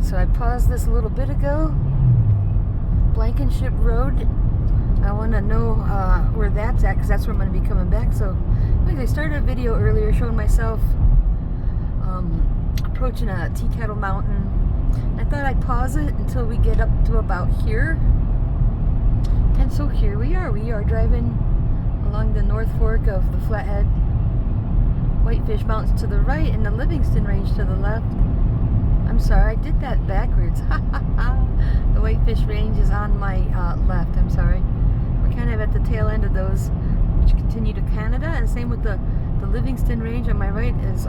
Alright, so I paused this a little bit ago. Blankenship Road. I want to know where that's at, because that's where I'm going to be coming back. So, anyways, I started a video earlier showing myself approaching a tea kettle mountain. I thought I'd pause it until we get up to about here. And so here we are. We are driving along the North Fork of the Flathead Whitefish Mountains to the right and the Livingston Range to the left. I'm sorry, I did that backwards. The Whitefish Range is on my left. I'm sorry. We're kind of at the tail end of those, which continue to Canada, and same with the Livingston Range on my right is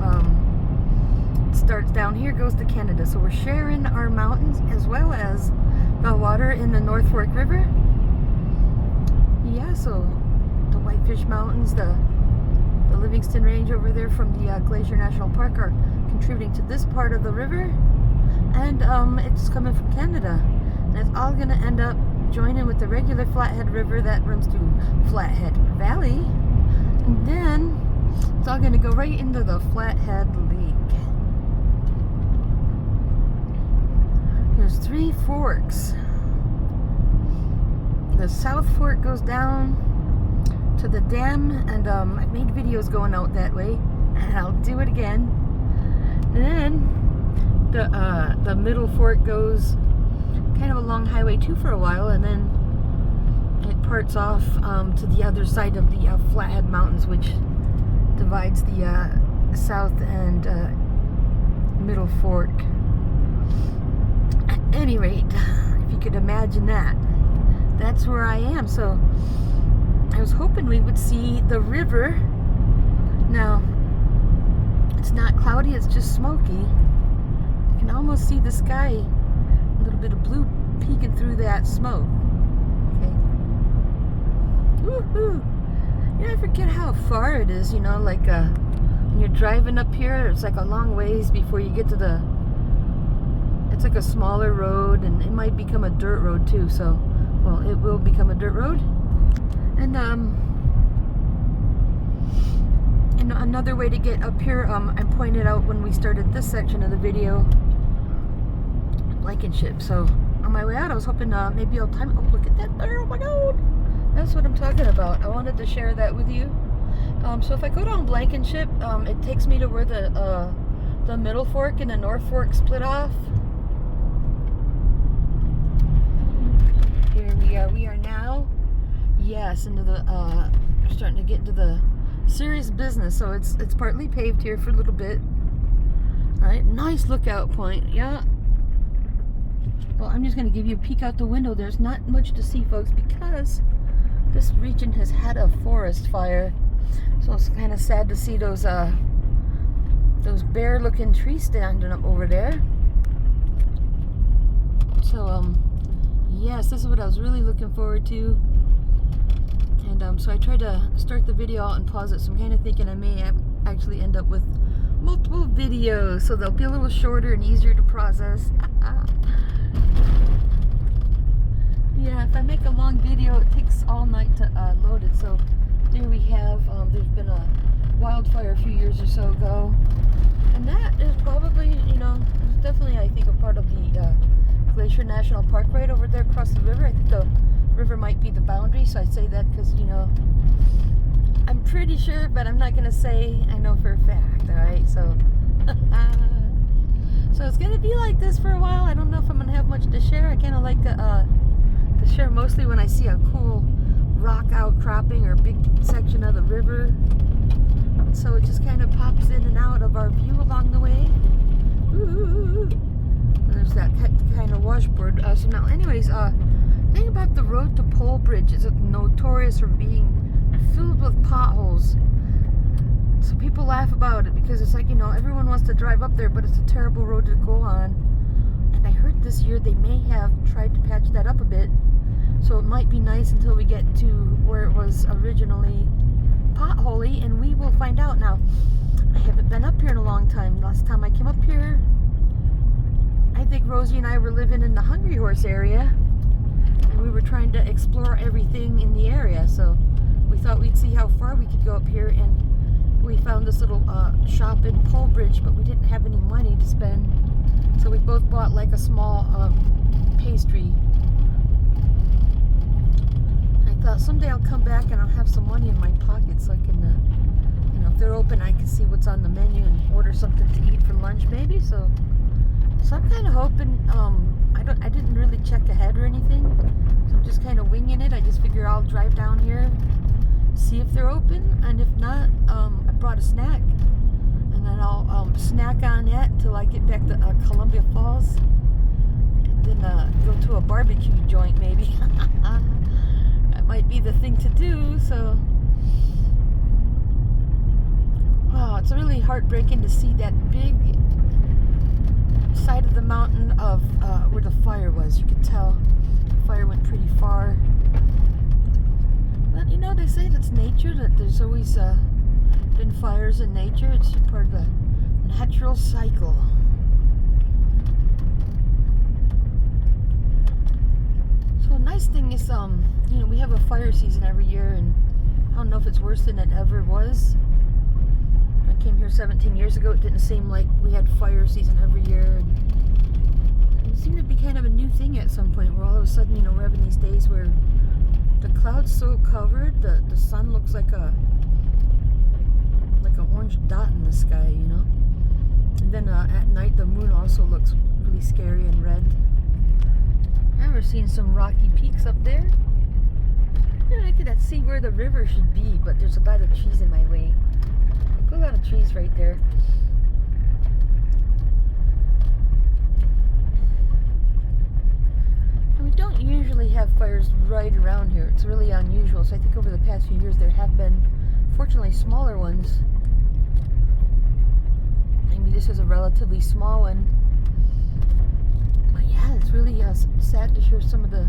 starts down here, goes to Canada. So we're sharing our mountains as well as the water in the North Fork River. Yeah, so the Whitefish Mountains, the Livingston Range over there from the Glacier National Park are contributing to this part of the river, and it's coming from Canada. And it's all going to end up joining with the regular Flathead River that runs through Flathead Valley, and then it's all going to go right into the Flathead Lake. There's 3 forks. The South Fork goes down to the dam, and I've made videos going out that way, and I'll do it again. And then the Middle Fork goes kind of along Highway 2 for a while, and then it parts off to the other side of the Flathead Mountains, which divides the South and Middle Fork. At any rate, if you could imagine that, that's where I am. So I was hoping we would see the river. Now, it's not cloudy, it's just smoky. You can almost see the sky, a little bit of blue peeking through that smoke. Okay. Woohoo! You know, I forget how far it is, you know, like when you're driving up here, it's like a long ways before you get to it's like a smaller road, and it might become a dirt road too, so, well, it will become a dirt road. And another way to get up here, I pointed out when we started this section of the video, Blankenship. So on my way out, I was hoping maybe I'll time. Oh, look at that there! Oh my God, that's what I'm talking about. I wanted to share that with you. So if I go down Blankenship, it takes me to where the Middle Fork and the North Fork split off. Here we are. We are now. Yes, into the we're starting to get into the serious business. So it's partly paved here for a little bit. All right, nice lookout point. Yeah. Well, I'm just going to give you a peek out the window. There's not much to see, folks, because this region has had a forest fire. So it's kind of sad to see those bare-looking trees standing up over there. So yes, this is what I was really looking forward to. And so I tried to start the video out and pause it, so I'm kind of thinking I may actually end up with multiple videos, so they'll be a little shorter and easier to process. Yeah, if I make a long video, it takes all night to load it. So there we have, there's been a wildfire a few years or so ago, and that is probably, you know, definitely, I think, a part of the Glacier National Park right over there across the river. I think the river might be the boundary, so I say that because, you know, I'm pretty sure, but I'm not going to say I know for a fact, alright? So, so it's going to be like this for a while. I don't know if I'm going to have much to share. I kind of like to share mostly when I see a cool rock outcropping or a big section of the river. So it just kind of pops in and out of our view along the way. Ooh. And there's that kind of washboard. So now, anyways, the thing about the road to Pole Bridge is it's notorious for being filled with potholes. So people laugh about it because it's like, you know, everyone wants to drive up there, but it's a terrible road to go on. And I heard this year they may have tried to patch that up a bit. So it might be nice until we get to where it was originally potholy, and we will find out. Now, I haven't been up here in a long time. Last time I came up here, I think Rosie and I were living in the Hungry Horse area, and we were trying to explore everything in the area. So we thought we'd see how far we could go up here, and we found this little shop in Pole Bridge, but we didn't have any money to spend. So we both bought like a small pastry. I thought someday I'll come back and I'll have some money in my pocket so I can, you know, if they're open, I can see what's on the menu and order something to eat for lunch, maybe. So I'm kind of hoping. I didn't really check ahead or anything, so I'm just kind of winging it. I just figure I'll drive down here, see if they're open, and if not, I brought a snack, and then I'll snack on that until I get back to Columbia Falls, and then go to a barbecue joint maybe. That might be the thing to do. So, wow, it's really heartbreaking to see that big side of the mountain of where the fire was. You could tell the fire went pretty far. But you know, they say that's nature, that there's always been fires in nature. It's part of the natural cycle. So a nice thing is, you know, we have a fire season every year, and I don't know if it's worse than it ever was. I came here 17 years ago. It didn't seem like we had fire season every year. And it seemed to be kind of a new thing at some point, where all of a sudden, you know, we're having these days where the clouds so covered, the sun looks like an orange dot in the sky, you know. And then at night, the moon also looks really scary and red. And we're seeing some rocky peaks up there. I could see where the river should be, but there's a lot of trees in my way. A lot of trees right there. And we don't usually have fires right around here. It's really unusual. So I think over the past few years there have been, fortunately, smaller ones. Maybe this is a relatively small one. But yeah, it's really sad to hear some of the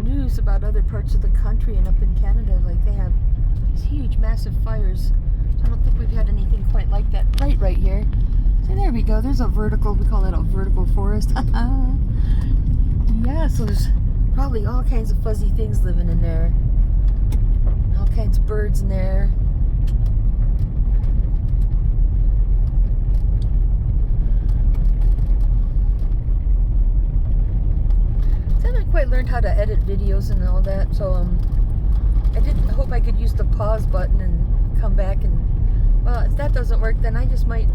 news about other parts of the country and up in Canada. Like, they have these huge, massive fires. I don't think we've had anything quite like that right here. So there we go. There's a vertical, we call it a vertical forest. Yeah, so there's probably all kinds of fuzzy things living in there. All kinds of birds in there. I haven't quite learned how to edit videos and all that, so I did hope I could use the pause button and come back, and well, if that doesn't work, then I just might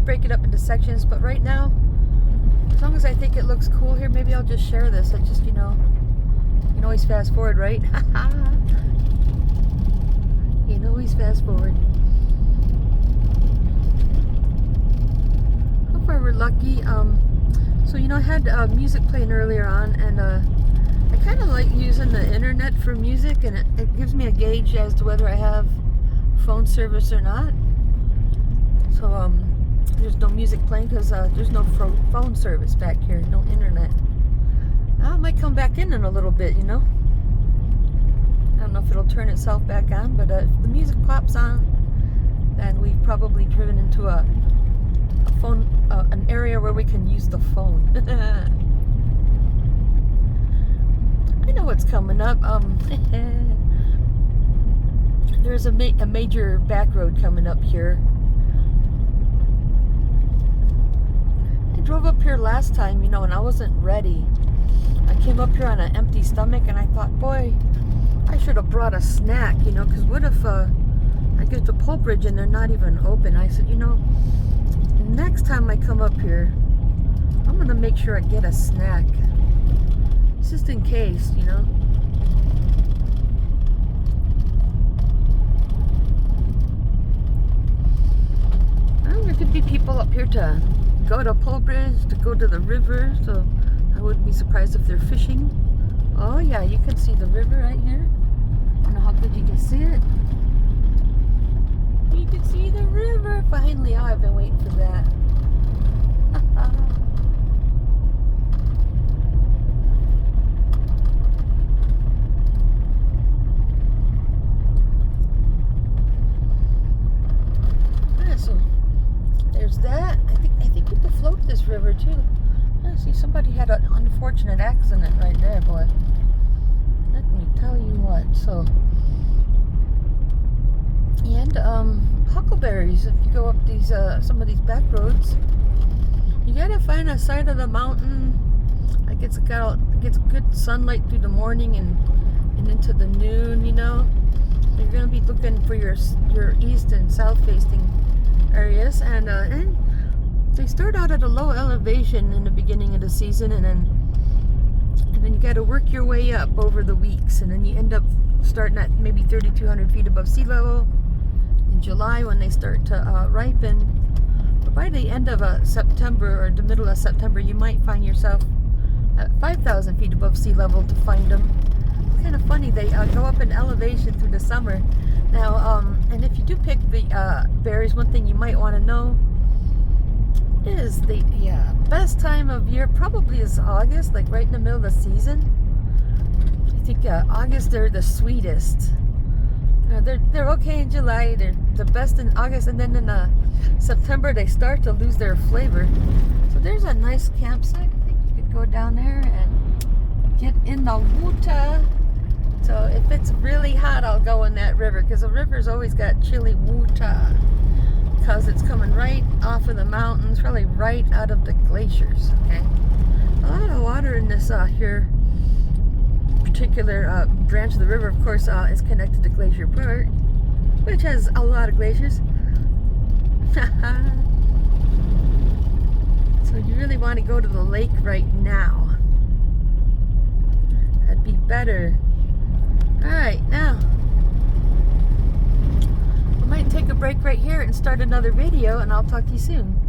break it up into sections. But right now, as long as I think it looks cool here, maybe I'll just share this. I just, you know, you can always fast forward, right? You can always fast forward. So far we're lucky. So, you know, I had music playing earlier on, and I kind of like using the internet for music, and it gives me a gauge as to whether I have phone service or not. So there's no music playing because there's no phone service back here, no internet. Now it might come back in a little bit, you know. I don't know if it'll turn itself back on, but if the music pops on, then we've probably driven into a phone, an area where we can use the phone. I know what's coming up. There's a major back road coming up here. I drove up here last time, you know, and I wasn't ready. I came up here on an empty stomach, and I thought, boy, I should have brought a snack, you know, because what if I get to Pole Bridge and they're not even open? I said, you know, next time I come up here, I'm going to make sure I get a snack. Just in case, you know. There could be people up here to go to Pole Bridge, to go to the river, so I wouldn't be surprised if they're fishing. Oh yeah, you can see the river right here. I don't know how good you can see it. You can see the river. Finally, I've been waiting for that. So there's that. I think people float this river too. I see somebody had an unfortunate accident right there, boy. Let me tell you what. So, and huckleberries. If you go up these some of these back roads, you gotta find a side of the mountain. It gets good sunlight through the morning and into the noon. You know, you're gonna be looking for your east and south facing areas, and they start out at a low elevation in the beginning of the season, and then you got to work your way up over the weeks, and then you end up starting at maybe 3,200 feet above sea level in July when they start to ripen. But by the end of September or the middle of September, you might find yourself at 5,000 feet above sea level to find them. It's kind of funny. They go up in elevation through the summer. Now, and if you do pick the berries, one thing you might want to know is the best time of year probably is August, like right in the middle of the season. I think August they're the sweetest. They're okay in July. They're the best in August, and then in September they start to lose their flavor. So there's a nice campsite. I think you could go down there and get in the water. So if it's really hot, I'll go in that river, because the river's always got chilly water, because it's coming right off of the mountains, really right out of the glaciers. Okay, a lot of water in this here particular branch of the river, of course, is connected to Glacier Park, which has a lot of glaciers. So you really want to go to the lake right now. That'd be better. Alright, now we might take a break right here and start another video, and I'll talk to you soon.